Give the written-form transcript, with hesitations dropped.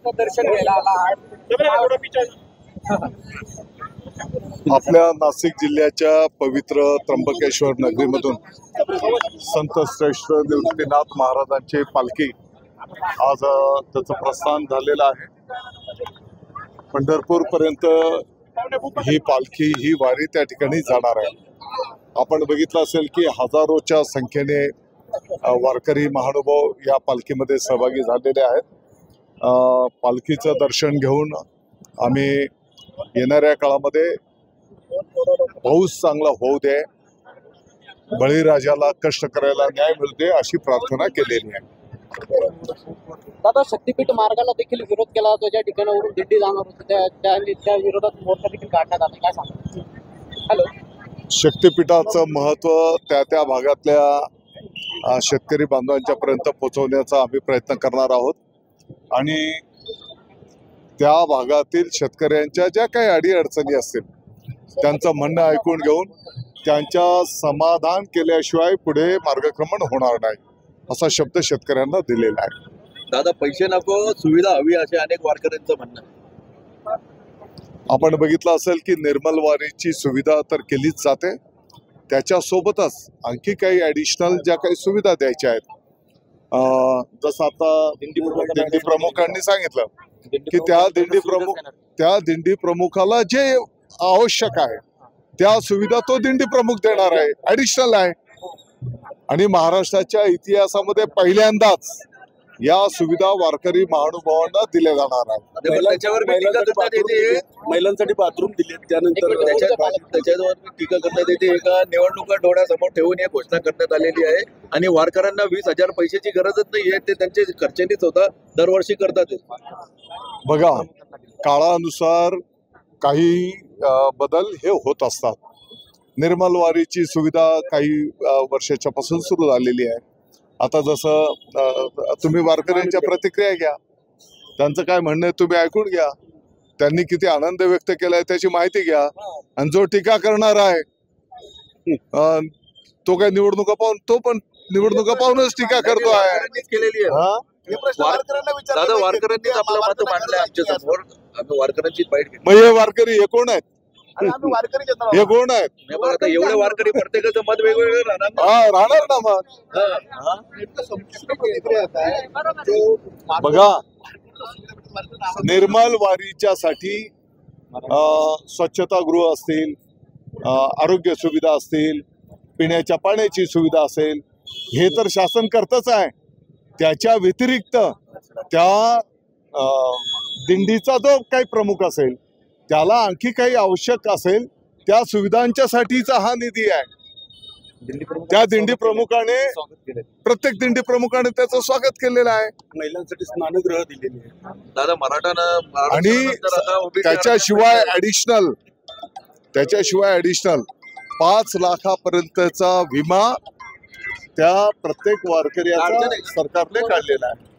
पालखीचं दर्शन घ्यायला आला आपल्या नाशिक जिल्ह्याच्या पवित्र त्र्यंबकेश्वर नगरीमधून संत श्रेष्ठ निवृत्तीनाथ महाराजांची पालखी आज त्याचं प्रस्थान झालेलं आहे। पंढरपूर पर्यंत ही पालखी ही वारी त्या ठिकाणी जाणार आहे। आपण बघितलं असेल की हजारोच्या संख्येने वारकरी महानुभाव या पालखीमध्ये सहभागी झालेले आहेत। पालखीचं दर्शन घेऊन आम्ही येणाऱ्या काळामध्ये पाऊस चांगला होऊ दे, बळीराजाला कष्ट करायला न्याय मिळू दे अशी प्रार्थना केलेली आहे। दादा, शक्तीपीठ मार्गाला देखील विरोध केला जातो, ज्या ठिकाणावरून दिंडी जाणार होती त्या विरोधात मोर्चा देखील काढण्यात आला, काय सांगतो? हॅलो, शक्तीपीठाचं महत्त्व त्या भागातल्या शेतकरी बांधवांच्या पर्यंत पोहोचवण्याचा आम्ही प्रयत्न करणार आहोत आणि त्या भागातील शेतकऱ्यांच्या ज्या काही अडीअडचणी असतील त्यांचं म्हणणं ऐकून घेऊन त्यांच्या समाधान केल्याशिवाय पुढे मार्गक्रमण होणार नाही असा शब्द शेतकऱ्यांना दिलेला आहे। दादा, पैसे नको, सुविधा हवी असे अनेक वारकऱ्यांचं म्हणणं आहे। आपण बघितलं असेल की निर्मल वारीची सुविधा तर केलीच जाते, त्याच्यासोबतच आणखी काही ॲडिशनल ज्या काही सुविधा द्यायच्या आहेत। जसं आता दिंडी प्रमुखांनी सांगितलं की त्या दिंडी प्रमुखाला जे आवश्यक आहे त्या सुविधा तो दिंडी प्रमुख देणार आहे, ॲडिशनल आहे। आणि महाराष्ट्राच्या इतिहासामध्ये पहिल्यांदाच या सुविधा वारकरी महानुभावांना दिल्या जाणार आहेत। महिलांसाठी बाथरूम दिले, त्यानंतर त्याच्यावर टीका करण्यात येते का निवडणुका डोळ्यासमोर ठेवून ही घोषणा करण्यात आलेली आहे आणि वारकऱ्यांना 20,000 पैशाची गरजच नाहीये, ते त्यांचे खर्चाने स्वतः दरवर्षी करतात। बघा, काळानुसार काही बदल हे होत असतात। निर्मल वारीची सुविधा काही वर्षाच्या पासून सुरू झालेली आहे। आता जसं तुम्ही वारकऱ्यांच्या प्रतिक्रिया घ्या, त्यांचं काय म्हणणं आहे तुम्ही ऐकून घ्या, त्यांनी किती आनंद व्यक्त केलाय त्याची माहिती घ्या। आणि जो टीका करणार आहे तो काय निवडणुका पाहून, तो पण निवडणुका पाहूनच टीका करतो आहे केलेली आहे। दादा, वारकऱ्यांनी आपलं मत मांडलंय आमच्या समोर, आम्ही वारकऱ्यांची बाईट घेतली। मग हे वारकरी हे कोण आहेत? हे कोण आहेत? आता एवढे वारकरी प्रत्येकाचं मत वेगवेगळं राहणार ना मग। बघा, निर्मल वारीच्या साठी स्वच्छतागृह असतील, आरोग्य सुविधा असतील, पिण्याच्या पाण्याची सुविधा असेल, हे तर शासन करतच आहे। त्याच्या व्यतिरिक्त त्या दिंडीचा जो काही प्रमुख असेल त्याला आणखी काही आवश्यक असेल त्या सुविधांच्या साठीचा हा निधी आहे। त्या दिंडी प्रमुखाने, प्रत्येक दिंडी प्रमुखाने त्याचं स्वागत केलेलं आहे। महिलांसाठी स्नानगृह दिलेली आहे दादा मराठा, आणि त्याच्याशिवाय ॲडिशनल 5 लाखापर्यंतचा विमा त्या प्रत्येक वारकऱ्याचा सरकारने काढलेला आहे।